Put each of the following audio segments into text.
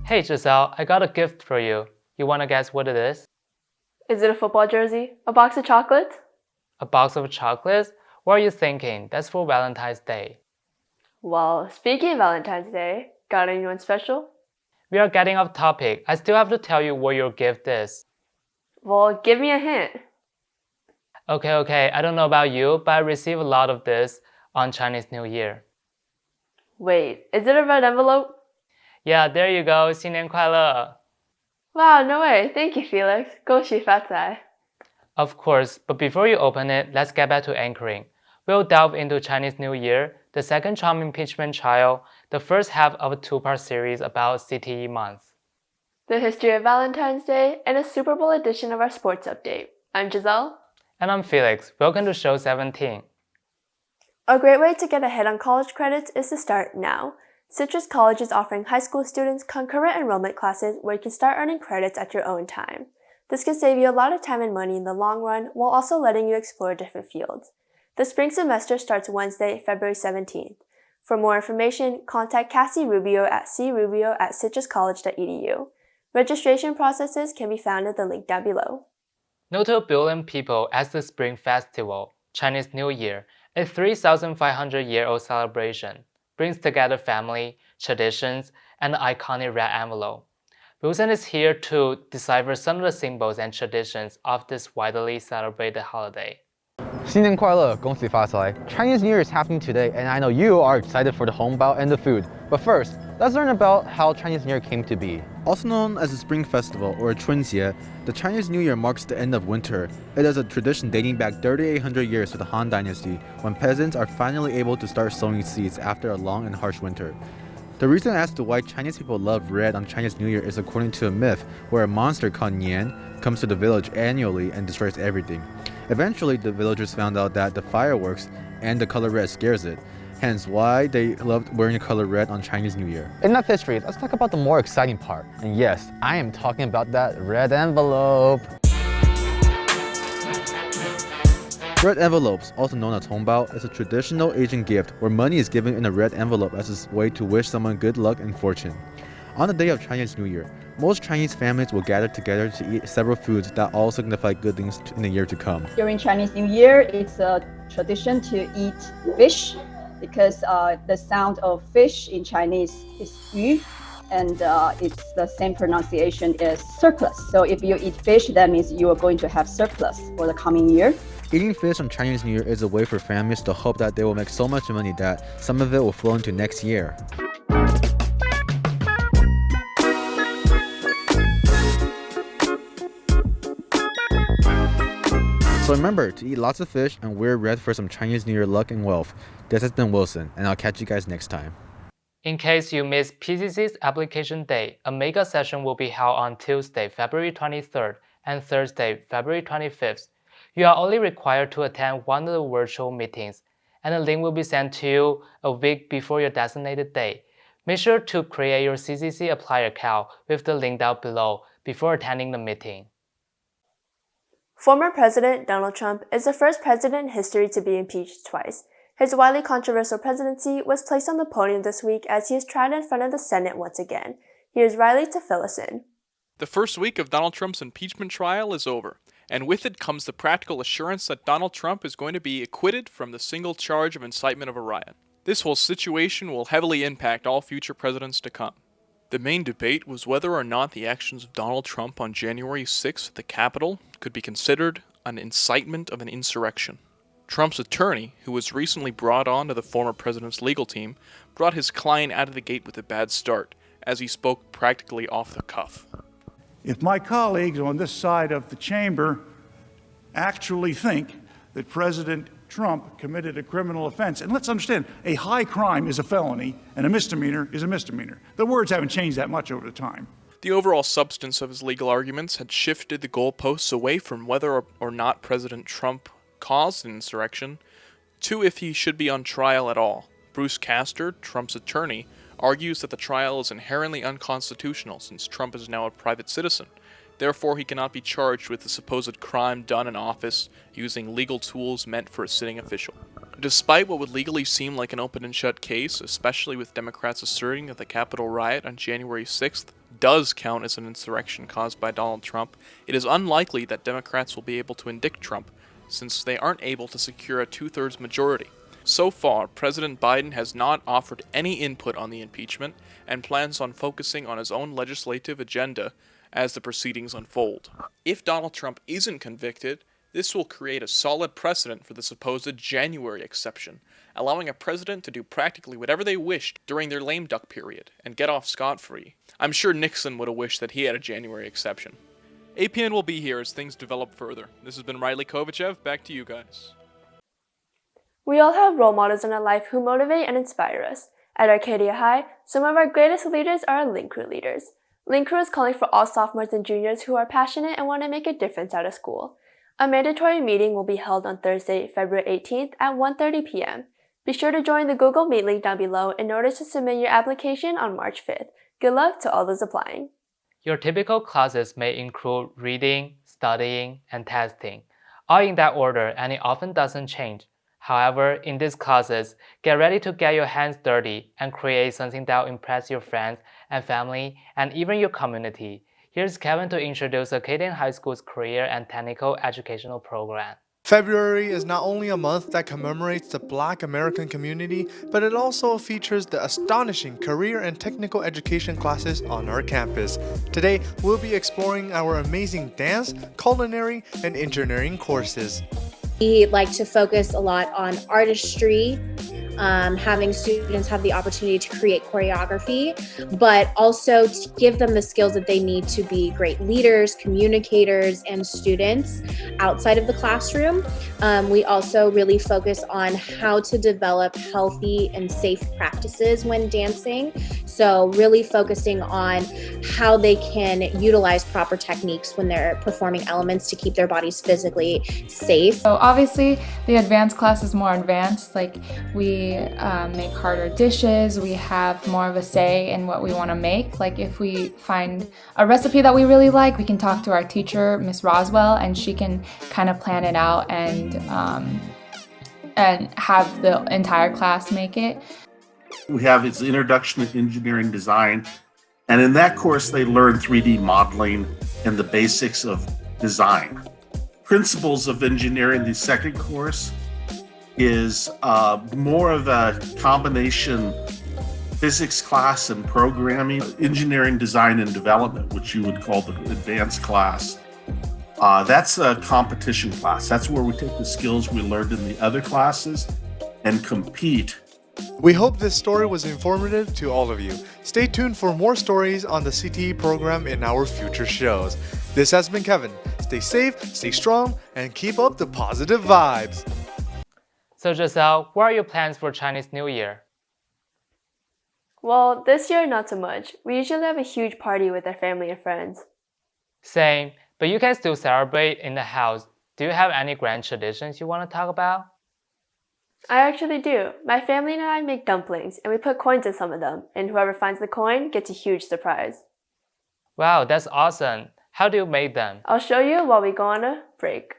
Hey Giselle, I got a gift for you. You wanna guess what it is? Is it a football jersey? A box of chocolates? A box of chocolates? What are you thinking? That's for Valentine's Day. Well, speaking of Valentine's Day, got anyone special? We are getting off topic. I still have to tell you what your gift is. Well, give me a hint. Okay, I don't know about you, but I receive a lot of this on Chinese New Year. Wait, is it a red envelope? Yeah, there you go. 新年快乐! Wow, no way. Thank you, Felix. 恭喜发财. Of course, but before you open it, let's get back to anchoring. We'll delve into Chinese New Year, the second Trump impeachment trial, the first half of a two-part series about CTE month, The history of Valentine's Day, and a Super Bowl edition of our sports update. I'm Giselle. And I'm Felix. Welcome to show 17. A great way to get ahead on college credits is to start now. Citrus College is offering high school students concurrent enrollment classes where you can start earning credits at your own time. This can save you a lot of time and money in the long run while also letting you explore different fields. The spring semester starts Wednesday, February 17th. For more information, contact Cassie Rubio at crubio@citruscollege.edu. Registration processes can be found at the link down below. Not a billion people at the Spring Festival, Chinese New Year, a 3,500-year-old celebration, brings together family, traditions, and the iconic red envelope. Wilson is here to decipher some of the symbols and traditions of this widely celebrated holiday. 新年快乐，恭喜发财! Chinese New Year is happening today, and I know you are excited for the hongbao and the food. But first, let's learn about how Chinese New Year came to be. Also known as the Spring Festival or Chunjie, the Chinese New Year marks the end of winter. It is a tradition dating back 3,800 years to the Han Dynasty, when peasants are finally able to start sowing seeds after a long and harsh winter. The reason as to why Chinese people love red on Chinese New Year is according to a myth where a monster called Nian comes to the village annually and destroys everything. Eventually, the villagers found out that the fireworks and the color red scares it, hence why they loved wearing the color red on Chinese New Year. Enough history, let's talk about the more exciting part. And yes, I am talking about that red envelope. Red envelopes, also known as hongbao, is a traditional Asian gift where money is given in a red envelope as a way to wish someone good luck and fortune. On the day of Chinese New Year, most Chinese families will gather together to eat several foods that all signify good things in the year to come. During Chinese New Year, it's a tradition to eat fish because the sound of fish in Chinese is yu, and it's the same pronunciation as surplus. So if you eat fish, that means you are going to have surplus for the coming year. Eating fish on Chinese New Year is a way for families to hope that they will make so much money that some of it will flow into next year. So remember to eat lots of fish and wear red for some Chinese New Year luck and wealth. This has been Wilson, and I'll catch you guys next time. In case you missed PCC's application day, a mega session will be held on Tuesday, February 23rd and Thursday, February 25th. You are only required to attend one of the virtual meetings, and the link will be sent to you a week before your designated date. Make sure to create your CCC Apply account with the link down below before attending the meeting. Former President Donald Trump is the first president in history to be impeached twice. His widely controversial presidency was placed on the podium this week as he is tried in front of the Senate once again. Here's Riley to fill us in. The first week of Donald Trump's impeachment trial is over, and with it comes the practical assurance that Donald Trump is going to be acquitted from the single charge of incitement of a riot. This whole situation will heavily impact all future presidents to come. The main debate was whether or not the actions of Donald Trump on January 6th at the Capitol could be considered an incitement of an insurrection. Trump's attorney, who was recently brought on to the former president's legal team, brought his client out of the gate with a bad start, as he spoke practically off the cuff. If my colleagues on this side of the chamber actually think that President Trump committed a criminal offense, and let's understand, a high crime is a felony and a misdemeanor is a misdemeanor. The words haven't changed that much over the time. The overall substance of his legal arguments had shifted the goalposts away from whether or not President Trump caused an insurrection to if he should be on trial at all. Bruce Castor, Trump's attorney, argues that the trial is inherently unconstitutional since Trump is now a private citizen. Therefore, he cannot be charged with the supposed crime done in office using legal tools meant for a sitting official. Despite what would legally seem like an open and shut case, especially with Democrats asserting that the Capitol riot on January 6th does count as an insurrection caused by Donald Trump, it is unlikely that Democrats will be able to indict Trump, since they aren't able to secure a 2/3 majority. So far, President Biden has not offered any input on the impeachment and plans on focusing on his own legislative agenda as the proceedings unfold. If Donald Trump isn't convicted, this will create a solid precedent for the supposed January exception, allowing a president to do practically whatever they wished during their lame duck period and get off scot-free. I'm sure Nixon would have wished that he had a January exception. APN will be here as things develop further. This has been Riley Kovacev. Back to you guys. We all have role models in our life who motivate and inspire us. At Arcadia High, some of our greatest leaders are our Xingru leaders. Xingru is calling for all sophomores and juniors who are passionate and want to make a difference out of school. A mandatory meeting will be held on Thursday, February 18th at 1:30 p.m. Be sure to join the Google Meet link down below in order to submit your application on March 5th. Good luck to all those applying. Your typical classes may include reading, studying, and testing, all in that order, and it often doesn't change. However, in these classes, get ready to get your hands dirty and create something that will impress your friends and family and even your community. Here's Kevin to introduce Acadian High School's career and technical educational program. February is not only a month that commemorates the Black American community, but it also features the astonishing career and technical education classes on our campus. Today, we'll be exploring our amazing dance, culinary, and engineering courses. We like to focus a lot on artistry, having students have the opportunity to create choreography, but also to give them the skills that they need to be great leaders, communicators, and students outside of the classroom. We also really focus on how to develop healthy and safe practices when dancing. So really focusing on how they can utilize proper techniques when they're performing elements to keep their bodies physically safe. So obviously the advanced class is more advanced, like we make harder dishes, we have more of a say in what we want to make. Like if we find a recipe that we really like, we can talk to our teacher, Miss Roswell, and she can kind of plan it out and have the entire class make it. We have its Introduction to Engineering Design, and in that course they learn 3D modeling and the basics of design. Principles of Engineering, the second course, is more of a combination physics class and programming. Engineering Design and Development, which you would call the advanced class, that's a competition class. That's where we take the skills we learned in the other classes and compete. We hope this story was informative to all of you. Stay tuned for more stories on the CTE program in our future shows. This has been Kevin. Stay safe, stay strong, and keep up the positive vibes. So Giselle, what are your plans for Chinese New Year? Well, this year not so much. We usually have a huge party with our family and friends. Same, but you can still celebrate in the house. Do you have any grand traditions you want to talk about? I actually do. My family and I make dumplings, and we put coins in some of them, and whoever finds the coin gets a huge surprise. Wow, that's awesome. How do you make them? I'll show you while we go on a break.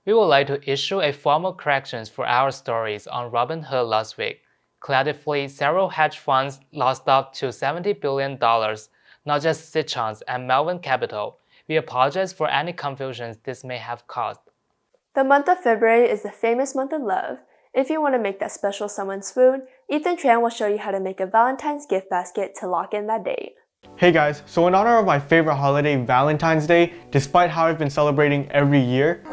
We would like to issue a formal corrections for our stories on Robinhood last week. Collectively, several hedge funds lost up to $70 billion, not just Sichons and Melvin Capital. We apologize for any confusions this may have caused. The month of February is the famous month of love. If you want to make that special someone swoon, Ethan Tran will show you how to make a Valentine's gift basket to lock in that date. Hey guys, so in honor of my favorite holiday, Valentine's Day, despite how I've been celebrating every year,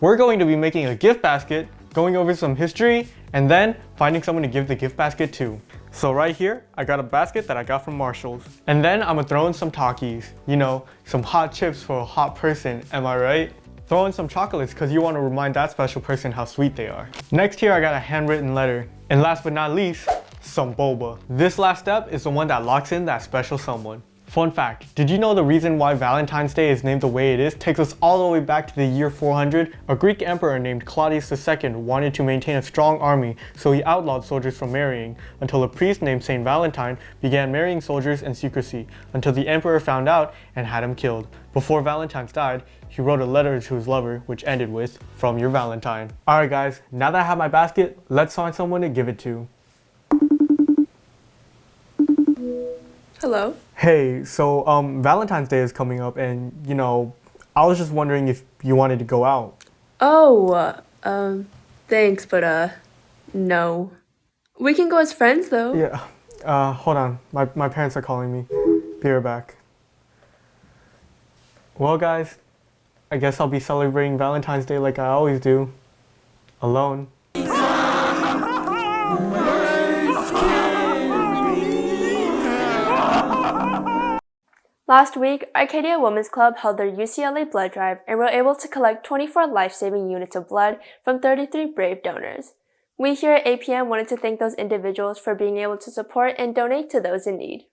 we're going to be making a gift basket, going over some history, and then finding someone to give the gift basket to. So right here, I got a basket that I got from Marshall's. And then I'm gonna throw in some Takis. You know, some hot chips for a hot person, am I right? Throw in some chocolates because you want to remind that special person how sweet they are. Next here I got a handwritten letter. And last but not least, some boba. This last step is the one that locks in that special someone. Fun fact, did you know the reason why Valentine's Day is named the way it is takes us all the way back to the year 400? A Greek emperor named Claudius II wanted to maintain a strong army, so he outlawed soldiers from marrying, until a priest named Saint Valentine began marrying soldiers in secrecy, until the emperor found out and had him killed. Before Valentine's died, he wrote a letter to his lover, which ended with, "From your Valentine." Alright guys, now that I have my basket, let's find someone to give it to. Hello. Hey, so Valentine's Day is coming up and, I was just wondering if you wanted to go out. Oh, thanks, but no. We can go as friends though. Yeah, hold on. My parents are calling me. Be right back. Well guys, I guess I'll be celebrating Valentine's Day like I always do. Alone. Last week, Arcadia Women's Club held their UCLA blood drive and were able to collect 24 life-saving units of blood from 33 brave donors. We here at APN wanted to thank those individuals for being able to support and donate to those in need.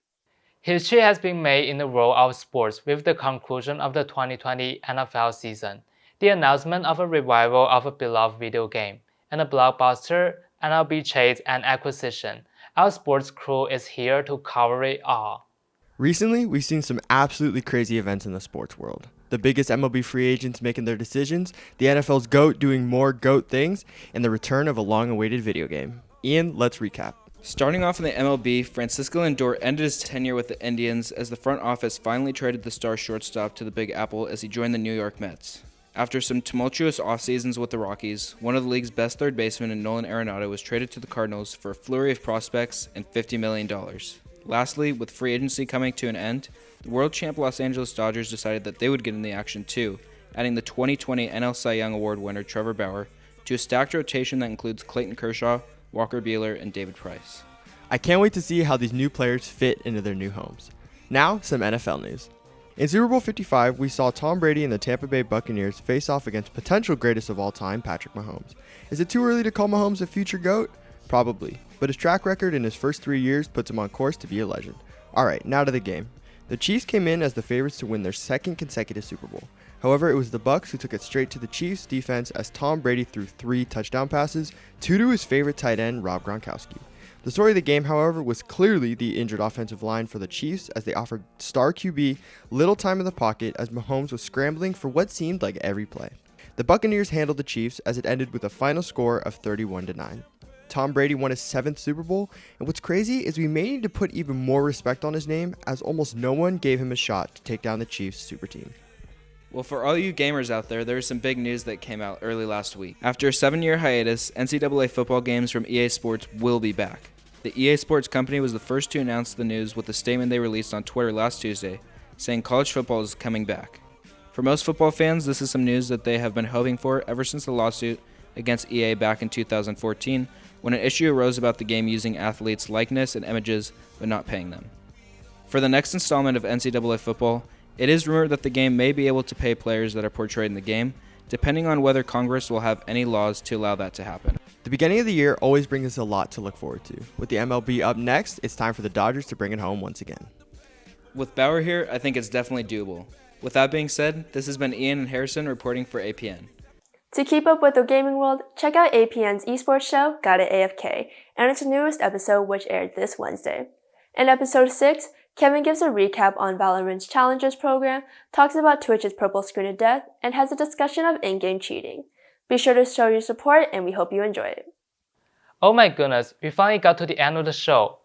History has been made in the world of sports with the conclusion of the 2020 NFL season, the announcement of a revival of a beloved video game, and a blockbuster MLB chase and acquisition. Our sports crew is here to cover it all. Recently, we've seen some absolutely crazy events in the sports world. The biggest MLB free agents making their decisions, the NFL's GOAT doing more GOAT things, and the return of a long-awaited video game. Ian, let's recap. Starting off in the MLB, Francisco Lindor ended his tenure with the Indians as the front office finally traded the star shortstop to the Big Apple as he joined the New York Mets. After some tumultuous off-seasons with the Rockies, one of the league's best third basemen in Nolan Arenado was traded to the Cardinals for a flurry of prospects and $50 million. Lastly, with free agency coming to an end, the world champ Los Angeles Dodgers decided that they would get in the action too, adding the 2020 NL Cy Young Award winner Trevor Bauer to a stacked rotation that includes Clayton Kershaw, Walker Buehler, and David Price. I can't wait to see how these new players fit into their new homes. Now, some NFL news. In Super Bowl 55, we saw Tom Brady and the Tampa Bay Buccaneers face off against potential greatest of all time, Patrick Mahomes. Is it too early to call Mahomes a future GOAT? Probably, but his track record in his first 3 years puts him on course to be a legend. Alright, now to the game. The Chiefs came in as the favorites to win their second consecutive Super Bowl. However, it was the Bucs who took it straight to the Chiefs' defense as Tom Brady threw 3 touchdown passes, 2 to his favorite tight end, Rob Gronkowski. The story of the game, however, was clearly the injured offensive line for the Chiefs as they offered star QB little time in the pocket as Mahomes was scrambling for what seemed like every play. The Buccaneers handled the Chiefs as it ended with a final score of 31-9. Tom Brady won his 7th Super Bowl, and what's crazy is we may need to put even more respect on his name as almost no one gave him a shot to take down the Chiefs super team. Well, for all you gamers out there, there is some big news that came out early last week. After a 7-year hiatus, NCAA football games from EA Sports will be back. The EA Sports company was the first to announce the news with a statement they released on Twitter last Tuesday, saying college football is coming back. For most football fans, this is some news that they have been hoping for ever since the lawsuit against EA back in 2014, when an issue arose about the game using athletes' likeness and images but not paying them. For the next installment of NCAA football, it is rumored that the game may be able to pay players that are portrayed in the game, depending on whether Congress will have any laws to allow that to happen. The beginning of the year always brings us a lot to look forward to. With the MLB up next, it's time for the Dodgers to bring it home once again. With Bauer here, I think it's definitely doable. With that being said, this has been Ian and Harrison reporting for APN. To keep up with the gaming world, check out APN's esports show, Got It AFK, and its newest episode, which aired this Wednesday. In episode 6, Kevin gives a recap on Valorant's Challengers program, talks about Twitch's purple screen of death, and has a discussion of in-game cheating. Be sure to show your support, and we hope you enjoy it. Oh my goodness, we finally got to the end of the show.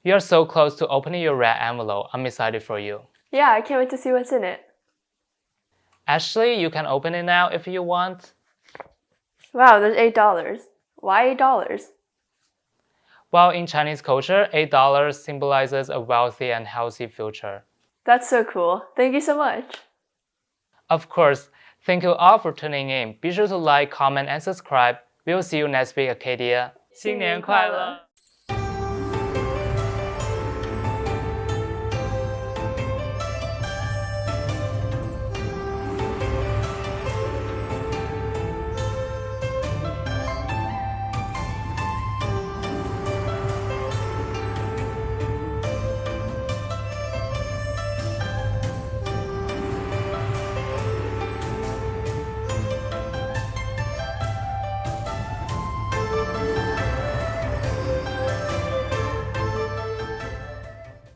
You are so close to opening your red envelope. I'm excited for you. Yeah, I can't wait to see what's in it. Actually, you can open it now if you want. Wow, there's $8. Why $8? Well, in Chinese culture, $8 symbolizes a wealthy and healthy future. That's so cool. Thank you so much. Of course, thank you all for tuning in. Be sure to like, comment, and subscribe. We will see you next week, Arcadia. 新年快乐!